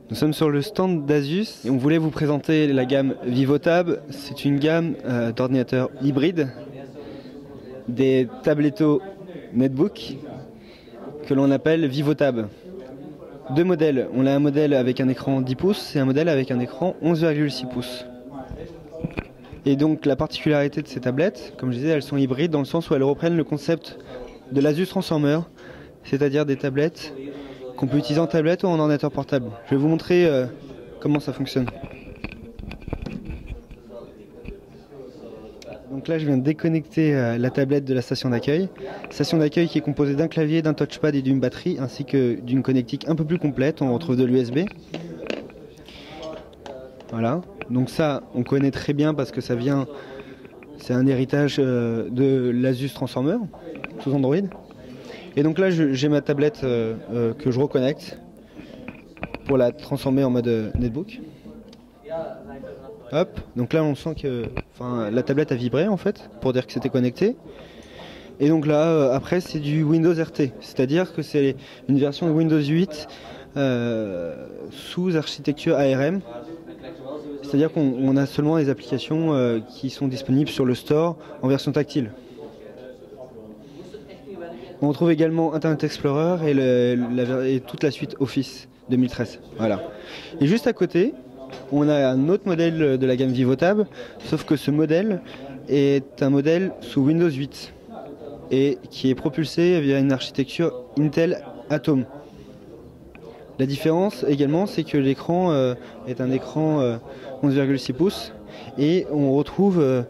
Nous sommes sur le stand d'Asus et on voulait vous présenter la gamme VivoTab. C'est une gamme d'ordinateurs hybrides, des tablettos netbook que l'on appelle VivoTab. Deux modèles. On a un modèle avec un écran 10 pouces et un modèle avec un écran 11,6 pouces. Et donc la particularité de ces tablettes, comme je disais, elles sont hybrides dans le sens où elles reprennent le concept de l'Asus Transformer, c'est-à-dire des tablettes qu'on peut utiliser en tablette ou en ordinateur portable. Je vais vous montrer comment ça fonctionne. Donc là je viens de déconnecter la tablette de la station d'accueil. Station d'accueil qui est composée d'un clavier, d'un touchpad et d'une batterie, ainsi que d'une connectique un peu plus complète. On retrouve de l'USB. Voilà, donc ça on connaît très bien parce que ça vient, c'est un héritage de l'Asus Transformer sous Android. Et donc là j'ai ma tablette que je reconnecte pour la transformer en mode netbook. Hop, donc là on sent que la tablette a vibré en fait pour dire que c'était connecté. Et donc là après c'est du Windows RT, c'est-à-dire que c'est une version de Windows 8 sous architecture ARM. C'est-à-dire qu'on a seulement les applications qui sont disponibles sur le store en version tactile. On retrouve également Internet Explorer et toute la suite Office 2013. Voilà. Et juste à côté, on a un autre modèle de la gamme VivoTab, sauf que ce modèle est un modèle sous Windows 8 et qui est propulsé via une architecture Intel Atom. La différence également, c'est que l'écran est un écran 11,6 pouces et on retrouve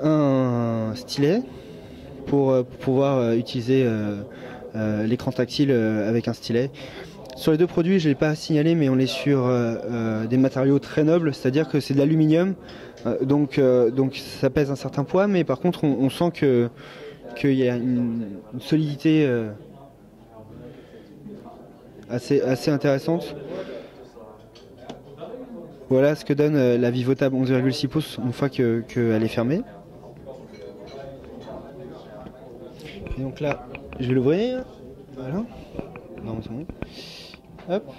un stylet pour pouvoir utiliser l'écran tactile avec un stylet. Sur les deux produits, je ne l'ai pas signalé, mais on est sur des matériaux très nobles, c'est-à-dire que c'est de l'aluminium, donc ça pèse un certain poids, mais par contre on sent qu'il y a une solidité assez intéressante. Voilà ce que donne la VivoTab 11,6 pouces une fois qu'elle est fermée. Et donc là, je vais l'ouvrir. Voilà. Non, c'est bon. Hop.